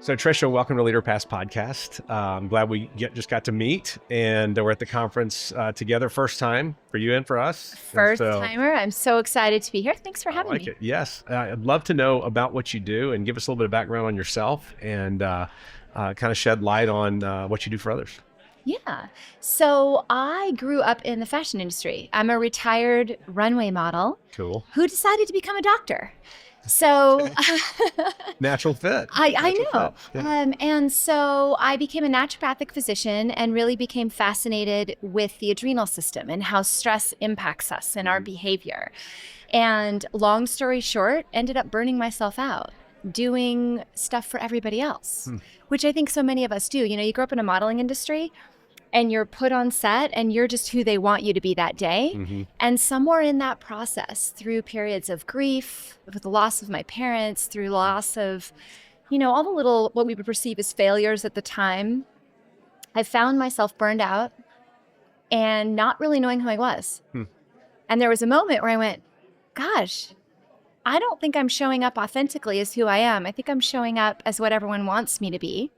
So Tricia, welcome to Leader Pass Podcast. I'm glad we just got to meet, and we're at the conference together. First time for you and for us. First timer. I'm so excited to be here. Thanks for having me. It. Yes. I'd love to know about what you do and give us a little bit of background on yourself and kind of shed light on what you do for others. Yeah. So I grew up in the fashion industry. I'm a retired runway model. Cool. Who decided to become a doctor. So natural fit. I know. Fit. Yeah. And so I became a naturopathic physician and really became fascinated with the adrenal system and how stress impacts us and our behavior. And long story short, ended up burning myself out doing stuff for everybody else, which I think so many of us do. You know, you grow up in a modeling industry and you're put on set and you're just who they want you to be that day. Mm-hmm. And somewhere in that process, through periods of grief, with the loss of my parents, through loss of, you know, all the little, what we would perceive as failures at the time, I found myself burned out and not really knowing who I was. And there was a moment where I went, gosh, I don't think I'm showing up authentically as who I am. I think I'm showing up as what everyone wants me to be.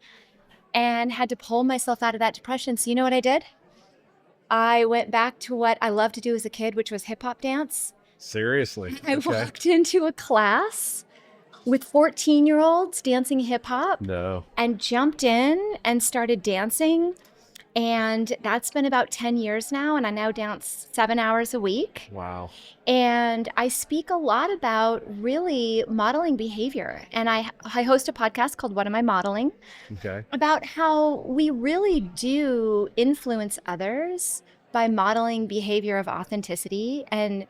And had to pull myself out of that depression. So you know what I did? I went back to what I loved to do as a kid, which was hip hop dance. Seriously? I walked into a class with 14-year-olds dancing hip hop. No. And jumped in and started dancing. And that's been about 10 years now. And I now dance 7 hours a week. Wow. And I speak a lot about really modeling behavior. And I host a podcast called What Am I Modeling? Okay. About how we really do influence others by modeling behavior of authenticity and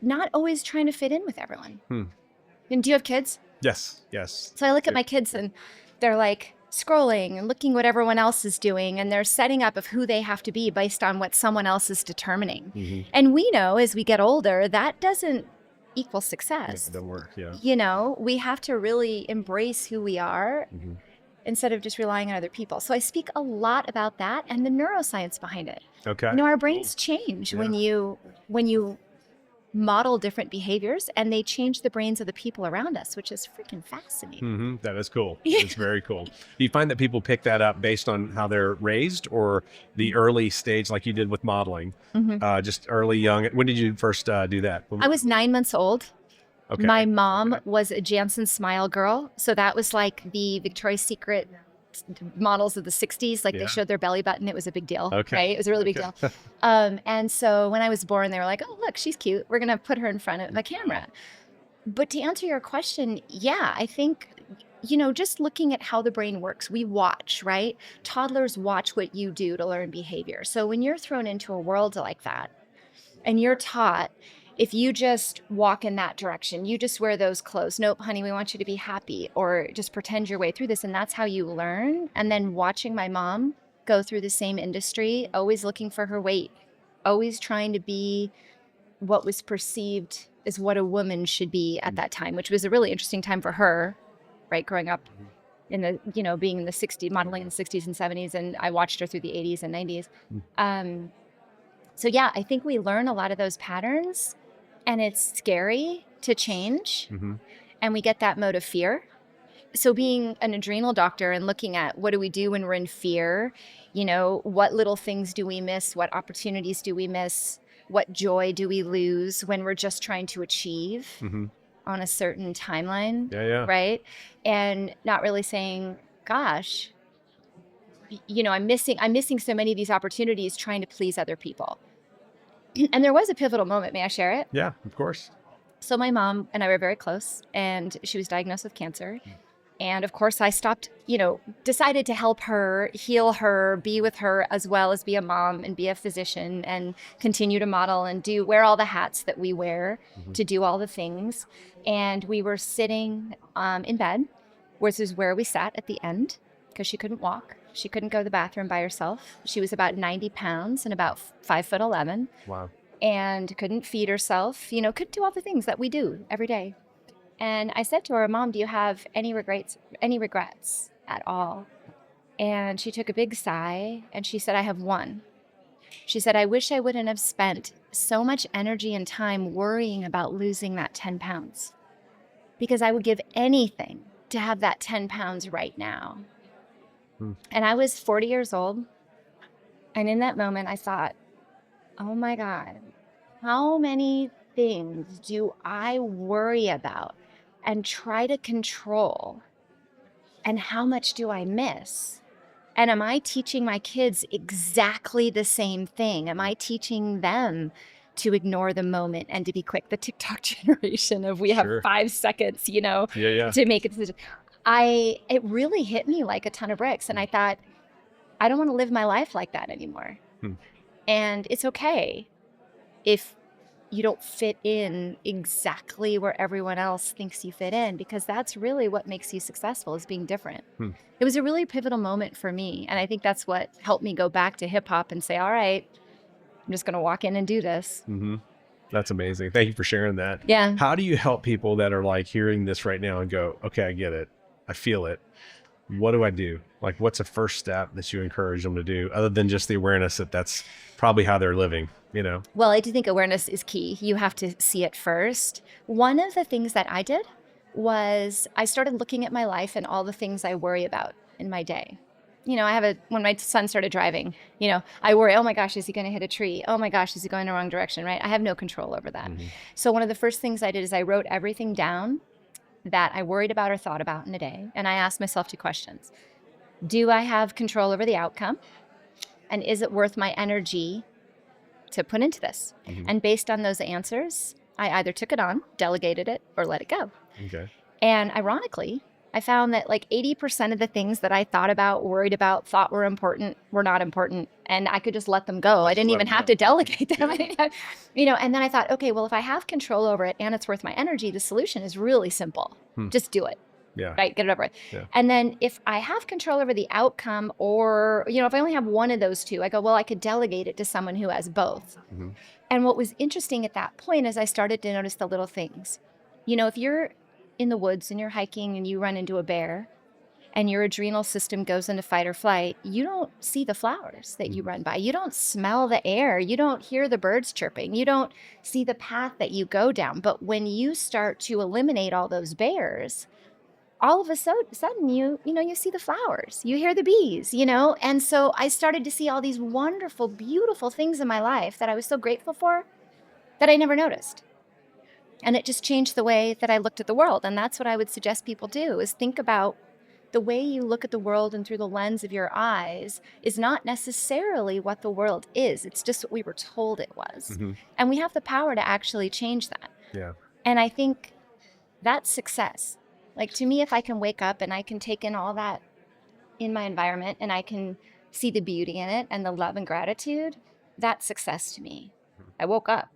not always trying to fit in with everyone. And do you have kids? Yes. Yes. So I look at my kids and they're like, scrolling and looking what everyone else is doing, and they're setting up of who they have to be based on what someone else is determining. Mm-hmm. And we know as we get older, that doesn't equal success. It doesn't work, yeah. You know, we have to really embrace who we are instead of just relying on other people. So I speak a lot about that and the neuroscience behind it. Okay. You know, our brains change when you model different behaviors, and they change the brains of the people around us, which is freaking fascinating. That is cool. It's very cool. Do you find that people pick that up based on how they're raised or the early stage, like you did with modeling, just early, young? When did you first do that? I was 9 months old. Okay. My mom was a Janssen Smile girl. So that was like the Victoria's Secret models of the 60s, like they showed their belly button. It was a big deal, right? It was a really big deal. And so when I was born, they were like, oh, look, she's cute. We're going to put her in front of the camera. But to answer your question, yeah, I think, you know, just looking at how the brain works, we watch, right? Toddlers watch what you do to learn behavior. So when you're thrown into a world like that and you're taught, if you just walk in that direction, you just wear those clothes. Nope, honey, we want you to be happy, or just pretend your way through this. And that's how you learn. And then watching my mom go through the same industry, always looking for her weight, always trying to be what was perceived as what a woman should be at that time, which was a really interesting time for her, right? Growing up in the, you know, being in the 60s, modeling in the 60s and 70s. And I watched her through the 80s and 90s. So yeah, I think we learn a lot of those patterns. And it's scary to change. And we get that mode of fear. So being an adrenal doctor and looking at what do we do when we're in fear, you know, what little things do we miss? What opportunities do we miss? What joy do we lose when we're just trying to achieve on a certain timeline? Right? And not really saying, gosh, you know, I'm missing so many of these opportunities trying to please other people. And there was a pivotal moment. May I share it? Yeah, of course. So my mom and I were very close, and she was diagnosed with cancer. And of course I stopped, you know, decided to help her, heal her, be with her, as well as be a mom and be a physician and continue to model and wear all the hats that we wear to do all the things. And we were sitting in bed, which is where we sat at the end because she couldn't walk. She couldn't go to the bathroom by herself. She was about 90 pounds and about 5'11". Wow. And couldn't feed herself, you know, couldn't do all the things that we do every day. And I said to her, Mom, do you have any regrets at all? And she took a big sigh and she said, I have one. She said, I wish I wouldn't have spent so much energy and time worrying about losing that 10 pounds because I would give anything to have that 10 pounds right now. And I was 40 years old. And in that moment, I thought, oh my God, how many things do I worry about and try to control? And how much do I miss? And am I teaching my kids exactly the same thing? Am I teaching them to ignore the moment and to be quick? The TikTok generation of we have 5 seconds, to make a decision. It really hit me like a ton of bricks. And I thought, I don't want to live my life like that anymore. And it's okay if you don't fit in exactly where everyone else thinks you fit in, because that's really what makes you successful, is being different. It was a really pivotal moment for me. And I think that's what helped me go back to hip hop and say, all right, I'm just going to walk in and do this. That's amazing. Thank you for sharing that. Yeah. How do you help people that are like hearing this right now and go, okay, I get it. I feel it. What do I do? Like, what's the first step that you encourage them to do, other than just the awareness that that's probably how they're living, Well, I do think awareness is key. You have to see it first. One of the things that I did was I started looking at my life and all the things I worry about in my day. When my son started driving, I worry, oh my gosh, is he going to hit a tree? Oh my gosh, is he going the wrong direction, right? I have no control over that. So one of the first things I did is I wrote everything down that I worried about or thought about in a day. And I asked myself 2 questions. Do I have control over the outcome? And is it worth my energy to put into this? And based on those answers, I either took it on, delegated it, or let it go. Okay. And ironically, I found that like 80% of the things that I thought about, worried about, thought were important, were not important. And I could just let them go. I didn't even have to delegate them. I didn't have, and then I thought, okay, well, if I have control over it and it's worth my energy, the solution is really simple. Just do it. Yeah. Right. Get it over with. Yeah. And then if I have control over the outcome, or, if I only have one of those two, I go, well, I could delegate it to someone who has both. And what was interesting at that point is I started to notice the little things. If you're in the woods and you're hiking and you run into a bear and your adrenal system goes into fight or flight, you don't see the flowers that you run by. You don't smell the air. You don't hear the birds chirping. You don't see the path that you go down. But when you start to eliminate all those bears, all of a sudden you see the flowers, you hear the bees, And so I started to see all these wonderful, beautiful things in my life that I was so grateful for that I never noticed. And it just changed the way that I looked at the world. And that's what I would suggest people do, is think about the way you look at the world and through the lens of your eyes is not necessarily what the world is. It's just what we were told it was. And we have the power to actually change that. Yeah. And I think that's success. Like, to me, if I can wake up and I can take in all that in my environment and I can see the beauty in it and the love and gratitude, that's success to me. I woke up.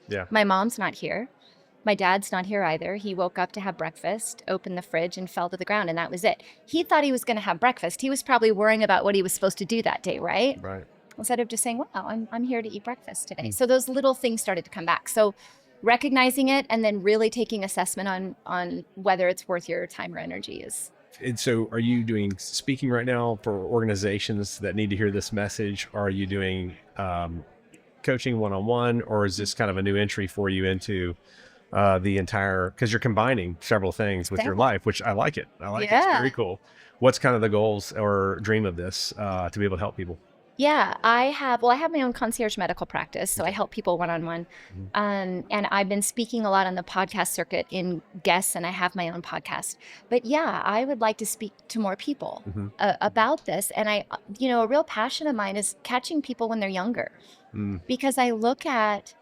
Yeah. My mom's not here. My dad's not here either. He woke up to have breakfast, opened the fridge, and fell to the ground, and that was it. He thought he was going to have breakfast. He was probably worrying about what he was supposed to do that day, right? Right. Instead of just saying, wow, I'm here to eat breakfast today. So those little things started to come back. So recognizing it and then really taking assessment on whether it's worth your time or energy is. And so are you doing speaking right now for organizations that need to hear this message? Or are you doing coaching one-on-one, or is this kind of a new entry for you into the entire, because you're combining several things with your life, which I like it. I like it. It's very cool. What's kind of the goals or dream of this to be able to help people? Yeah, I have my own concierge medical practice, so I help people one-on-one. And I've been speaking a lot on the podcast circuit in guests, and I have my own podcast. But yeah, I would like to speak to more people about this. And a real passion of mine is catching people when they're younger, because I look at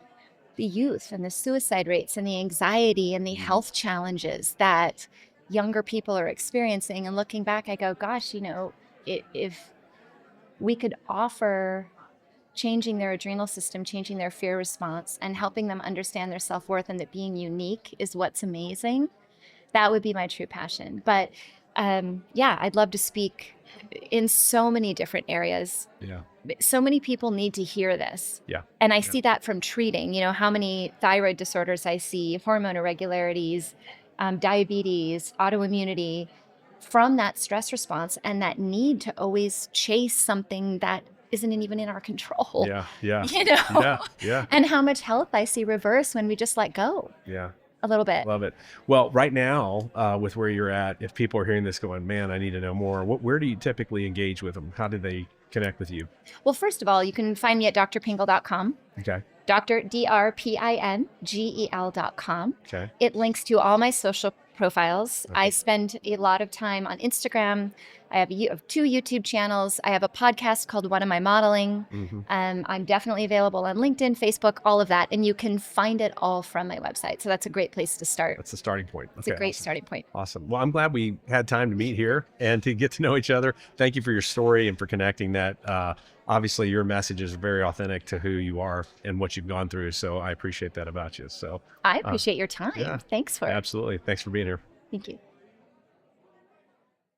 the youth and the suicide rates and the anxiety and the health challenges that younger people are experiencing. And looking back, I go, gosh, if we could offer changing their adrenal system, changing their fear response, and helping them understand their self-worth and that being unique is what's amazing, that would be my true passion. But I'd love to speak in so many different areas. Yeah. So many people need to hear this. Yeah. And I see that from treating, how many thyroid disorders I see, hormone irregularities, diabetes, autoimmunity, from that stress response and that need to always chase something that isn't even in our control. Yeah. Yeah. Yeah. Yeah. And how much health I see reverse when we just let go. Yeah. A little bit. Love it. Well, right now, with where you're at, if people are hearing this going, man, I need to know more, where do you typically engage with them? How do they connect with you? Well, first of all, you can find me at drpingel.com. Okay. Dr. DRPINGEL.com. Okay. It links to all my social profiles. Okay. I spend a lot of time on Instagram. I have 2 YouTube channels. I have a podcast called What Am I Modeling? I'm definitely available on LinkedIn, Facebook, all of that. And you can find it all from my website. So that's a great place to start. That's the starting point. It's a great starting point. Awesome. Well, I'm glad we had time to meet here and to get to know each other. Thank you for your story and for connecting that. Obviously, your message is very authentic to who you are and what you've gone through. So I appreciate that about you. So I appreciate your time. Yeah, Thanks for it. absolutely. Thanks for being here. Thank you.